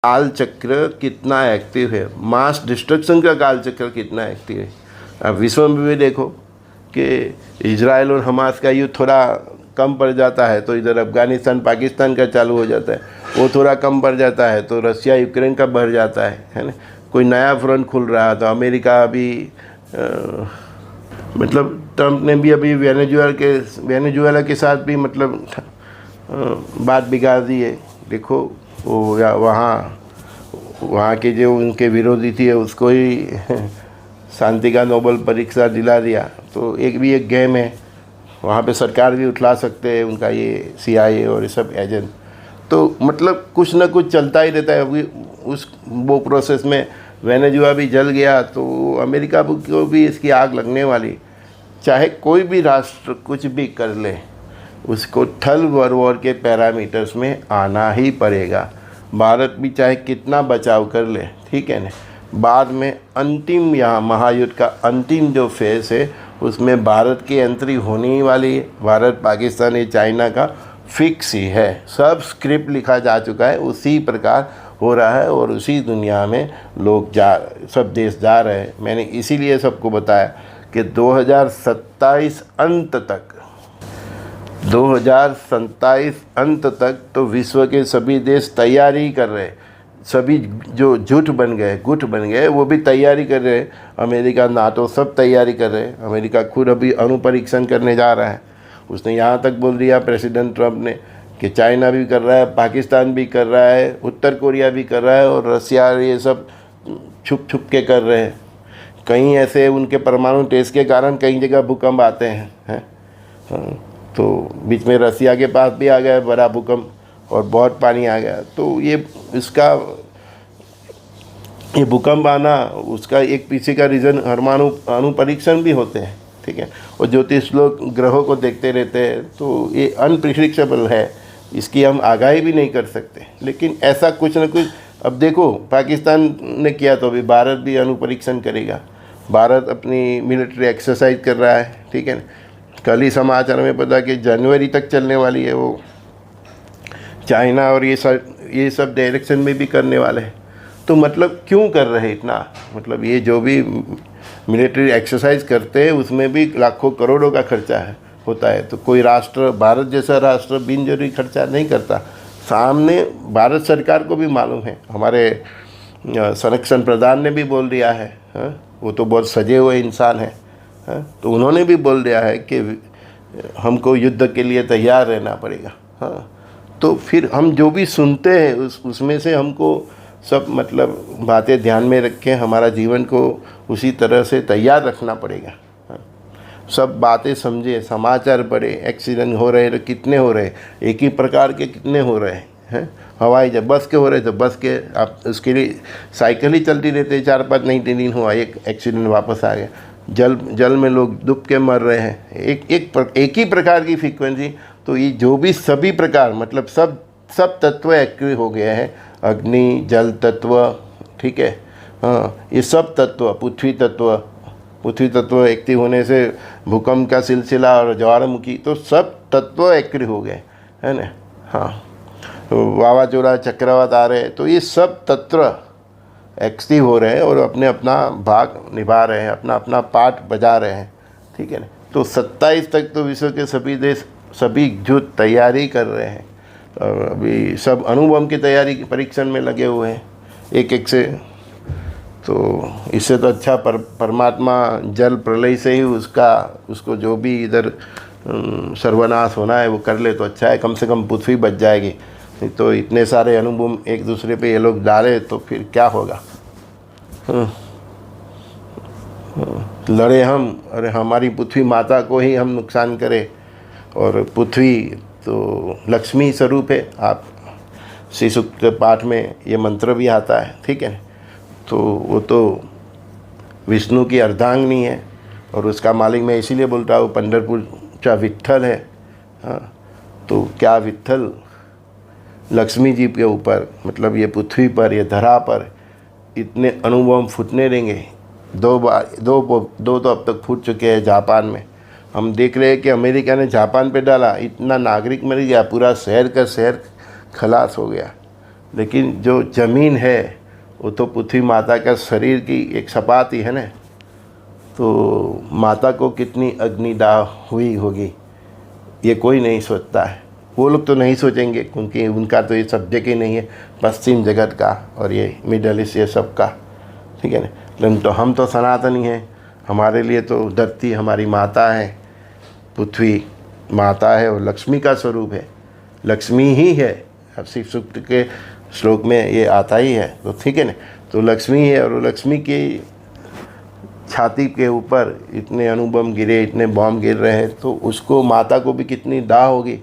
काल चक्र कितना एक्टिव है, मास डिस्ट्रक्शन का काल चक्र कितना एक्टिव है। अब विश्व में भी देखो कि इजराइल और हमास का युद्ध थोड़ा कम पड़ जाता है तो इधर अफगानिस्तान पाकिस्तान का चालू हो जाता है, वो थोड़ा कम पड़ जाता है तो रशिया यूक्रेन का बढ़ जाता है ना। कोई नया फ्रंट खुल रहा है तो अमेरिका अभी मतलब ट्रंप ने भी अभी वेनेजुएला के साथ भी मतलब बात बिगाड़ दी है। देखो वो वहाँ के जो उनके विरोधी थी उसको ही शांति का नोबेल परीक्षा दिला दिया। तो एक गेम है, वहाँ पे सरकार भी उठला सकते हैं उनका ये CIA और ये सब एजेंट। तो मतलब कुछ ना कुछ चलता ही रहता है। अभी वो प्रोसेस में वेनेजुएला भी जल गया तो अमेरिका को भी इसकी आग लगने वाली। चाहे कोई भी राष्ट्र कुछ भी कर ले, उसको थल वॉर के पैरामीटर्स में आना ही पड़ेगा। भारत भी चाहे कितना बचाव कर ले, ठीक है ना, बाद में अंतिम यहाँ महायुद्ध का अंतिम जो फेज़ है उसमें भारत की एंट्री होने ही वाली है। भारत पाकिस्तान या चाइना का फिक्स ही है, सब स्क्रिप्ट लिखा जा चुका है, उसी प्रकार हो रहा है और उसी दुनिया में सब देश जा रहे हैं। मैंने इसीलिए सबको बताया कि 2027 अंत तक तो विश्व के सभी देश तैयारी कर रहे हैं। सभी जो गुट बन गए वो भी तैयारी कर रहे हैं। अमेरिका, नाटो सब तैयारी कर रहे हैं। अमेरिका खुद अभी अणु परीक्षण करने जा रहा है। उसने यहाँ तक बोल दिया प्रेसिडेंट ट्रंप ने कि चाइना भी कर रहा है, पाकिस्तान भी कर रहा है, उत्तर कोरिया भी कर रहा है और रसिया, ये सब छुप के कर रहे हैं। कहीं ऐसे उनके परमाणु टेस्ट के कारण कई जगह भूकंप आते हैं। तो बीच में रसिया के पास भी आ गया बड़ा भूकंप और बहुत पानी आ गया। तो ये भूकंप आना, उसका एक पीछे का रीज़न अणु परीक्षण भी होते हैं, ठीक है। और ज्योतिष लोग ग्रहों को देखते रहते हैं, तो ये अनप्रिडिक्टेबल है, इसकी हम आगाही भी नहीं कर सकते। लेकिन ऐसा कुछ ना कुछ, अब देखो पाकिस्तान ने किया तो अभी भारत भी अणु परीक्षण करेगा। भारत अपनी मिलिट्री एक्सरसाइज कर रहा है, ठीक है। कल ही समाचार में पता कि जनवरी तक चलने वाली है वो। चाइना और ये सब डायरेक्शन में भी करने वाले हैं। तो मतलब क्यों कर रहे हैं इतना, मतलब ये जो भी मिलिट्री एक्सरसाइज करते हैं उसमें भी लाखों करोड़ों का खर्चा होता है। तो कोई राष्ट्र, भारत जैसा राष्ट्र बिन जरूरी खर्चा नहीं करता। सामने भारत सरकार को भी मालूम है, हमारे संरक्षण प्रधान ने भी बोल दिया है, वो तो बहुत सजे हुए इंसान हैं, तो उन्होंने भी बोल दिया है कि हमको युद्ध के लिए तैयार रहना पड़ेगा। तो फिर हम जो भी सुनते हैं उसमें से हमको सब मतलब बातें ध्यान में रख के हमारा जीवन को उसी तरह से तैयार रखना पड़ेगा। सब बातें समझे, समाचार पढ़े, एक्सीडेंट हो रहे तो कितने हो रहे, एक ही प्रकार के कितने हो रहे हैं। हवाई जब बस के हो रहे तो बस के, आप उसके लिए साइकिल ही चलती रहते, 4-5 नहीं 3 दिन हुआ, एक एक्सीडेंट वापस आ गया। जल में लोग डूब के मर रहे हैं, एक ही प्रकार की फ्रीक्वेंसी। तो ये जो भी सभी प्रकार मतलब सब तत्व एक्टिव हो गए हैं, अग्नि, जल तत्व, ठीक है, ये सब तत्व, पृथ्वी तत्व एक्टिव होने से भूकंप का सिलसिला और ज्वालामुखी, तो सब तत्व एक्टिव हो गए, है ना। वावाजोड़ा, चक्रवात आ रहे हैं, तो ये सब तत्व एक्टिव हो रहे हैं और अपना भाग निभा रहे हैं, अपना पार्ट बजा रहे हैं, ठीक है ना। तो 27 तक तो विश्व के सभी देश सभी जुट तैयारी कर रहे हैं और अभी सब अणुबम की तैयारी परीक्षण में लगे हुए हैं एक से। तो इससे तो अच्छा परमात्मा जल प्रलय से ही उसको जो भी इधर सर्वनाश होना है वो कर ले तो अच्छा है, कम से कम पृथ्वी बच जाएगी। नहीं तो इतने सारे अणुबम एक दूसरे पे ये लोग डाले तो फिर क्या होगा। लड़े हम, अरे हमारी पृथ्वी माता को ही हम नुकसान करें। और पृथ्वी तो लक्ष्मी स्वरूप है, आप श्री सूक्त पाठ में ये मंत्र भी आता है, ठीक है। तो वो तो विष्णु की अर्धांगिनी है और उसका मालिक मैं इसीलिए बोलता हूँ पंढरपुर का विट्ठल है। तो क्या विट्ठल लक्ष्मी जी के ऊपर, मतलब ये पृथ्वी पर, ये धरा पर इतने अणुबम फूटने देंगे। 2 तो अब तक फूट चुके हैं जापान में। हम देख रहे हैं कि अमेरिका ने जापान पे डाला, इतना नागरिक मर गया, पूरा शहर का शहर खलास हो गया। लेकिन जो ज़मीन है वो तो पृथ्वी माता का शरीर की एक सपाटी है ना। तो माता को कितनी अग्निदाह हुई होगी ये कोई नहीं सोचता है। वो लोग तो नहीं सोचेंगे क्योंकि उनका तो ये सब्जेक्ट ही नहीं है पश्चिम जगत का और ये मिडल ईस्ट ये सब का, ठीक है ना। लेकिन तो हम तो सनातनी हैं, हमारे लिए तो धरती हमारी माता है, पृथ्वी माता है और लक्ष्मी का स्वरूप है, लक्ष्मी ही है। अब शिव सूक्त के श्लोक में ये आता ही है, तो ठीक है ना। तो लक्ष्मी है और लक्ष्मी की छाती के ऊपर इतने अणुबम गिरे, इतने बॉम्ब गिर रहे हैं, तो उसको माता को भी कितनी दाह होगी।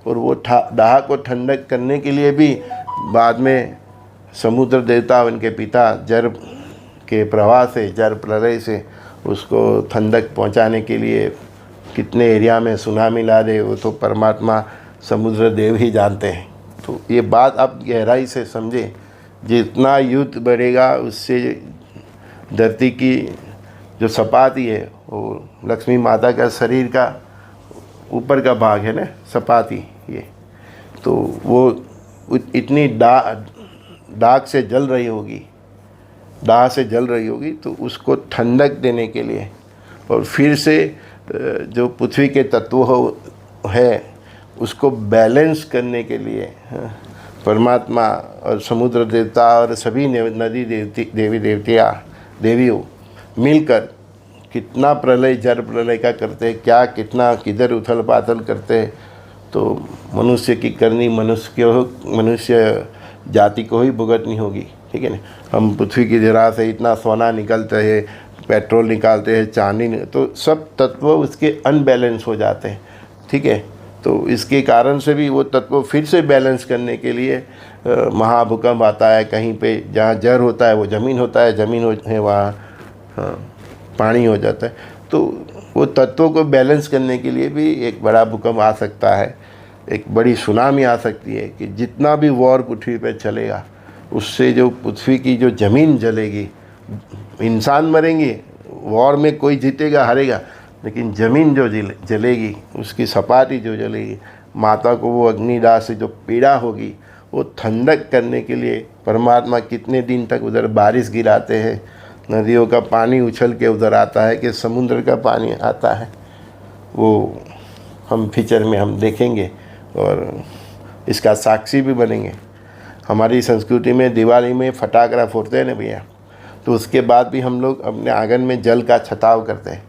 और वो दाह को ठंडक करने के लिए भी बाद में समुद्र देवता उनके पिता जल के प्रवाह से, जल प्रलय से उसको ठंडक पहुंचाने के लिए कितने एरिया में सुनामी ला दे, वो तो परमात्मा समुद्र देव ही जानते हैं। तो ये बात आप गहराई से समझें। जितना युद्ध बढ़ेगा उससे धरती की जो सपाटी है वो लक्ष्मी माता का शरीर का ऊपर का भाग है ना, सपाटी ये, तो वो इतनी दाग से जल रही होगी, दाह से जल रही होगी। तो उसको ठंडक देने के लिए और फिर से जो पृथ्वी के तत्व है उसको बैलेंस करने के लिए परमात्मा और समुद्र देवता और सभी नदी देवियों मिलकर कितना प्रलय, जल प्रलय का करते हैं, क्या कितना किधर उथल पाथल करते हैं। तो मनुष्य की करनी मनुष्य जाति को ही भुगतनी होगी, ठीक है ना। हम पृथ्वी की जरा से इतना सोना निकलते हैं, पेट्रोल निकालते हैं, चांदी, तो सब तत्व उसके अनबैलेंस हो जाते हैं, ठीक है। तो इसके कारण से भी वो तत्व फिर से बैलेंस करने के लिए महाभूकंप आता है। कहीं पे जहाँ जड़ होता है वो ज़मीन होता है, ज़मीन है वहाँ पानी हो जाता है। तो वो तत्वों को बैलेंस करने के लिए भी एक बड़ा भूकंप आ सकता है, एक बड़ी सुनामी आ सकती है कि जितना भी वॉर पृथ्वी पर चलेगा उससे जो पृथ्वी की जो ज़मीन जलेगी, इंसान मरेंगे, वॉर में कोई जीतेगा हारेगा, लेकिन ज़मीन जो जलेगी, उसकी सपाटी जो जलेगी, माता को वो अग्निदाह से जो पीड़ा होगी वो ठंडक करने के लिए परमात्मा कितने दिन तक उधर बारिश गिराते हैं, नदियों का पानी उछल के उधर आता है कि समुद्र का पानी आता है। वो हम फ्यूचर में हम देखेंगे और इसका साक्षी भी बनेंगे। हमारी संस्कृति में दिवाली में फटाखा फोड़ते हैं ना भैया, तो उसके बाद भी हम लोग अपने आंगन में जल का छटाव करते हैं।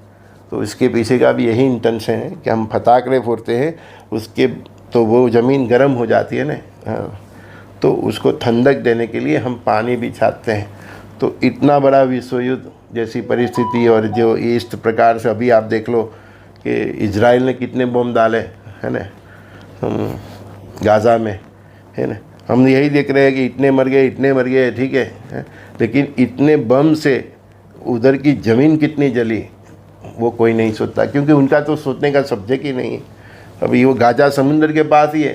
तो इसके पीछे का भी यही इंटेंशन है कि हम फटाखे फोड़ते हैं, उसके तो वो ज़मीन गर्म हो जाती है ना, तो उसको ठंडक देने के लिए हम पानी भी छाटते हैं। तो इतना बड़ा विश्व युद्ध जैसी परिस्थिति और जो इस प्रकार से अभी आप देख लो कि इजराइल ने कितने बम डाले है ना गाज़ा में, है ना। हम यही देख रहे हैं कि इतने मर गए, ठीक है, लेकिन इतने बम से उधर की ज़मीन कितनी जली वो कोई नहीं सोचता, क्योंकि उनका तो सोचने का सब्जेक्ट ही नहीं है। अभी वो गाज़ा समुंदर के पास ही है,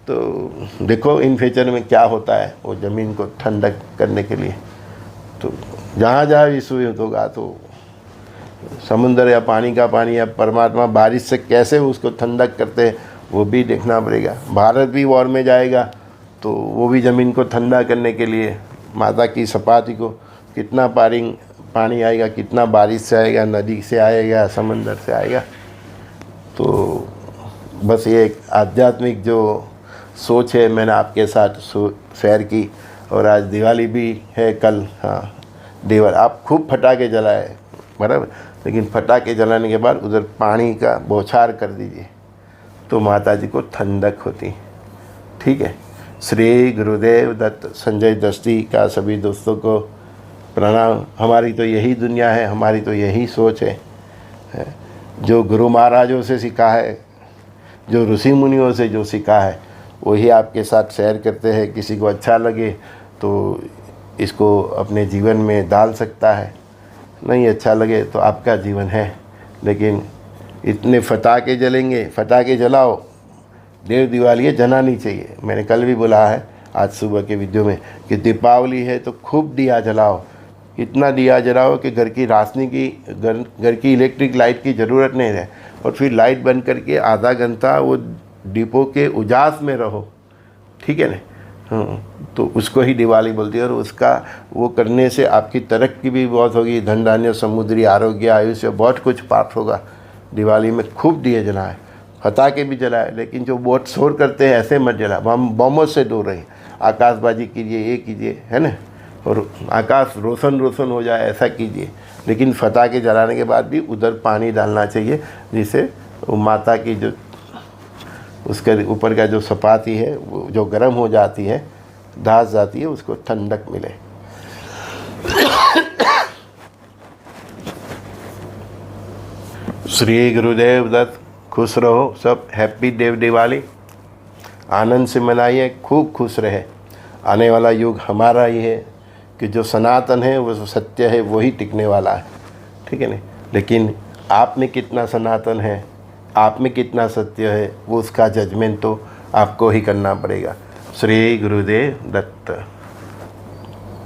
तो देखो इन फ्यूचर में क्या होता है वो ज़मीन को ठंडक करने के लिए। तो जहाँ जहाँ विश्व युद्ध होगा तो समुंदर या पानी का पानी या परमात्मा बारिश से कैसे उसको ठंडक करते हैं वो भी देखना पड़ेगा। भारत भी वॉर में जाएगा तो वो भी ज़मीन को ठंडा करने के लिए माता की सपाटी को कितना पानी आएगा, कितना बारिश से आएगा, नदी से आएगा, समंदर से आएगा। तो बस ये एक आध्यात्मिक जो सोच है मैंने आपके साथ शेयर की। और आज दिवाली भी है कल, हाँ दिवाली आप खूब फटाके जलाए बराबर, लेकिन फटाके जलाने के बाद उधर पानी का बौछार कर दीजिए तो माता जी को ठंडक होती, ठीक है। श्री गुरुदेव दत्त संजय दस्ती का सभी दोस्तों को प्रणाम। हमारी तो यही दुनिया है, हमारी तो यही सोच है। जो गुरु महाराजों से सीखा है, जो ऋषि मुनियों से जो सीखा है वही आपके साथ शेयर करते हैं। किसी को अच्छा लगे तो इसको अपने जीवन में डाल सकता है, नहीं अच्छा लगे तो आपका जीवन है। लेकिन इतने फटाके जलेंगे, फटाके जलाओ, देव दिवाली है जलानी चाहिए। मैंने कल भी बोला है आज सुबह के वीडियो में कि दीपावली है तो खूब दिया जलाओ, इतना दिया जलाओ कि घर की रोशनी की घर की इलेक्ट्रिक लाइट की ज़रूरत नहीं रहे। और फिर लाइट बंद करके आधा घंटा वो डिपो के उजास में रहो, ठीक है ना। तो उसको ही दिवाली बोलती है। और उसका वो करने से आपकी तरक्की भी बहुत होगी, धन धान्य समुद्री आरोग्य आयुष्य बहुत कुछ प्राप्त होगा। दिवाली में खूब दिए जलाएं, पटाखे भी जलाएं, लेकिन जो बहुत शोर करते हैं ऐसे मत जलाएं। हम बमों से दूर रहें, आकाशबाजी कीजिए, ये कीजिए, है ना, और आकाश रोशन रोशन हो जाए ऐसा कीजिए। लेकिन पटाखे जलाने के बाद भी उधर पानी डालना चाहिए, जिससे वो माता की जो उसके ऊपर का जो सपाटी है वो जो गर्म हो जाती है, धास जाती है, उसको ठंडक मिले। श्री गुरुदेव दत्त। खुश रहो सब। हैप्पी देव दिवाली। आनंद से मनाइए, खूब खुश रहे। आने वाला युग हमारा ही है कि जो सनातन है, वो सत्य है, वही टिकने वाला है, ठीक है ना। लेकिन आप में कितना सनातन है, आप में कितना सत्य है, वो उसका जजमेंट तो आपको ही करना पड़ेगा। श्री गुरुदेव दत्त।